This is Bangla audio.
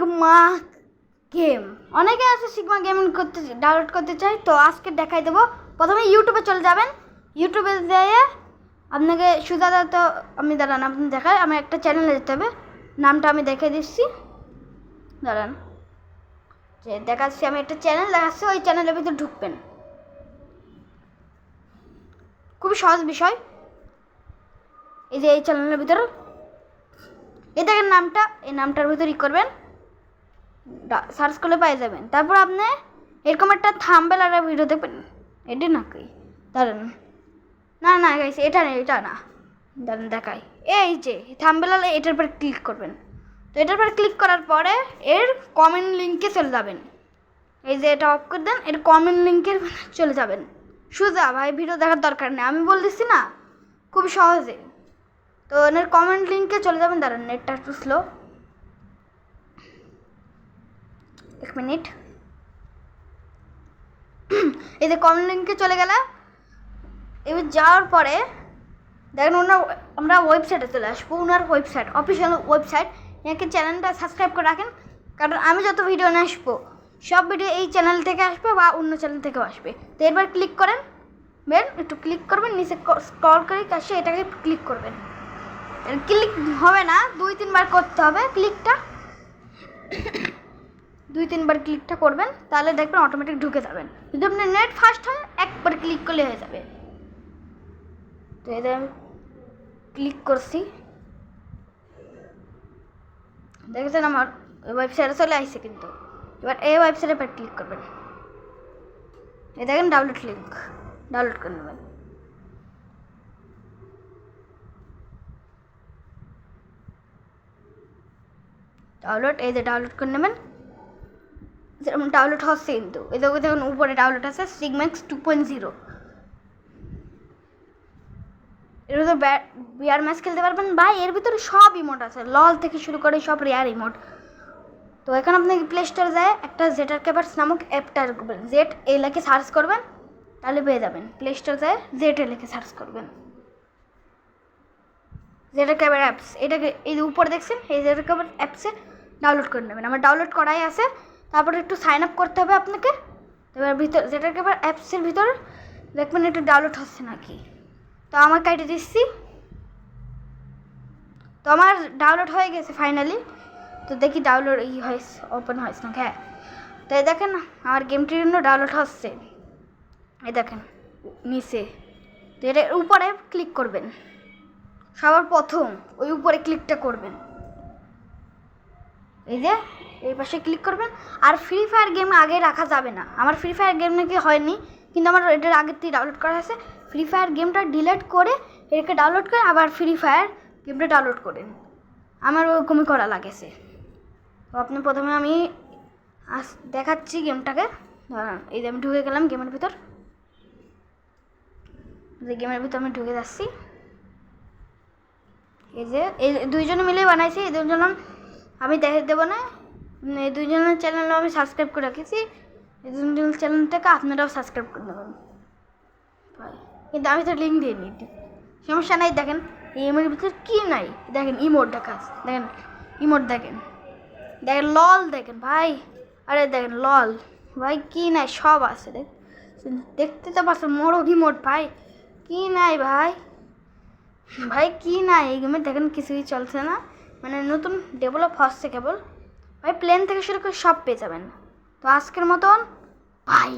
Sigma game. অনেকে আছে সিগমা গেম করতে ডাউনলোড করতে চাই, তো আজকে দেখাই দেবো। প্রথমে ইউটিউবে চলে যাবেন, ইউটিউবে যেয়ে আপনাকে সুজাদা আমি দাঁড়ান আপনি দেখায়, আমি একটা চ্যানেলে যেতে হবে, নামটা আমি দেখে দিচ্ছি দাঁড়ান, যে দেখাচ্ছি আমি একটা চ্যানেল দেখাচ্ছি, ওই চ্যানেলের ভিতরে ঢুকবেন। খুবই সহজ বিষয়। এই যে এই চ্যানেলের ভিতরে এই দেখেন নামটা, এই নামটার ভিতরে করবেন, সার্চ করলে পাই যাবেন। তারপর আপনি এরকম একটা থাম্বনেল আর ভিডিও দেখবেন। এটি নাকি দাঁড়ান, না না গাইস এটা না, এটা না, দাঁড়ান দেখাই। এই যে থাম্বনেল, এটার পর ক্লিক করবেন। তো এটার পর ক্লিক করার পরে এর কমেন্ট লিঙ্কে চলে যাবেন। এই যে এটা অফ করে দেন, এর কমেন্ট লিঙ্কে চলে যাবেন। সোজা ভাই, ভিডিও দেখার দরকার নেই, আমি বল দিচ্ছি না, খুব সহজে। তো এর কমেন্ট লিঙ্কে চলে যাবেন। দাঁড়ান নেটটা একটু স্লো, 1 মিনিট। এই যে কমেন্ট লিঙ্কে চলে গেলে, এবার যাওয়ার পরে দেখেন আমরা ওয়েবসাইটে চলে আসবো, ওনার ওয়েবসাইট, অফিসিয়াল ওয়েবসাইট। এনাকে চ্যানেলটা সাবস্ক্রাইব করে রাখেন, কারণ আমি যত ভিডিও নিয়ে আসবো সব ভিডিও এই চ্যানেল থেকে আসবে বা অন্য চ্যানেল থেকেও আসবে। তো এবার ক্লিক করেন, বেন একটু ক্লিক করবেন, নিচে স্ক্রল করে কাছে এটাকে ক্লিক করবেন। ক্লিক হবে না, 2-3 বার করতে হবে ক্লিকটা, 2-3 বার ক্লিকটা করবেন, তাহলে দেখবেন অটোমেটিক ঢুকে যাবেন। যদি আপনার নেট ফাস্ট হয় একবার ক্লিক করলে হয়ে যাবে। তো এদের আমি ক্লিক করছি, দেখেছেন আমার ওয়েবসাইটে চলে আসছে। কিন্তু এবার এই ওয়েবসাইটে পর ক্লিক করবেন, এই দেখেন ডাউনলোড লিঙ্ক, ডাউনলোড করে নেবেন। ডাউনলোড, এই যে ডাউনলোড করে নেবেন। যেরকম ডাউনলোড হচ্ছে কিন্তু এই দেখুন উপরে ডাউনলোড আছে সিগম্যাক্স 2.0। এর ভিতরে বিয়ার ম্যাচ খেলতে পারবেন ভাই। এর ভিতরে সব ইমোট আছে, লল থেকে শুরু করে সব রেয়ার ইমোট। তো এখন আপনি প্লে স্টোরে যায় একটা জেটার ক্যাপার্স নামক অ্যাপটা করবেন, জেট এ লিখে সার্চ করবেন, তাহলে পেয়ে যাবেন। প্লে স্টোরে যায় জেট এ লিখে সার্চ করবেন, জেটার ক্যাপার অ্যাপস, এটাকে এই যে উপরে দেখছেন, এই জেটার ক্যাপার অ্যাপসে ডাউনলোড করে নেবেন। আমার ডাউনলোড করাই আছে। তারপরে একটু সাইন আপ করতে হবে আপনাকে। এবার ভিতর জেটার ক্যাপার অ্যাপসের ভিতরে দেখবেন একটু ডাউনলোড হচ্ছে নাকি। তো আমার কাটে দিচ্ছি, তো আমার ডাউনলোড হয়ে গেছে ফাইনালি। তো দেখি ডাউনলোড হয়েছে, ওপেন হয়েছে না। হ্যাঁ, তো এই দেখেন আমার গেমটির জন্য ডাউনলোড হচ্ছে, এই দেখেন নিচে। তো এটার উপরে ক্লিক করবেন, সবার প্রথম ওই উপরে ক্লিকটা করবেন, এই যে এই পাশে ক্লিক করবেন। আর ফ্রি ফায়ার গেম আগে রাখা যাবে না, আমার ফ্রি ফায়ার গেম নাকি হয়নি, কিন্তু আমার এটার আগের থেকে ডাউনলোড করা আছে। ফ্রি ফায়ার গেমটা ডিলিট করে এটাকে ডাউনলোড করে আবার ফ্রি ফায়ার গেমটা ডাউনলোড করেন, আমার ওরকমই করা লাগেছে। তো আপনি প্রথমে আমি দেখাচ্ছি গেমটাকে। এই যে আমি ঢুকে গেলাম গেমের ভিতর, যে গেমের ভিতর আমি ঢুকে যাচ্ছি। এই যে এই দুইজনে মিলে বানাইছি, এই দুজন আমি দেখে দেবো না, এই দুইজনের চ্যানেলও আমি সাবস্ক্রাইব করে রাখেছি। এই দুজনের চ্যানেল থেকে আপনারাও সাবস্ক্রাইব করে নেবেন, কিন্তু আমি তো লিঙ্ক দিয়ে নিই, সমস্যা নাই। দেখেন এই ইমোটের ভিতরে কী নাই, দেখেন ইমোট দেখা, দেখেন ইমোট, দেখেন দেখেন লল, দেখেন ভাই, আরে দেখেন লল ভাই, কী নাই সব আছে। দেখতে তো পাচ্ছেন মোরগ ইমোট ভাই, কী নাই ভাই, ভাই কী নাই এই গেমে। দেখেন কিছুই চলছে না, মানে নতুন ডেভেলপ হচ্ছে কেবল ভাই। প্লেন থেকে শুরু করে সব পেয়ে যাবেন। তো আজকের মতন বাই।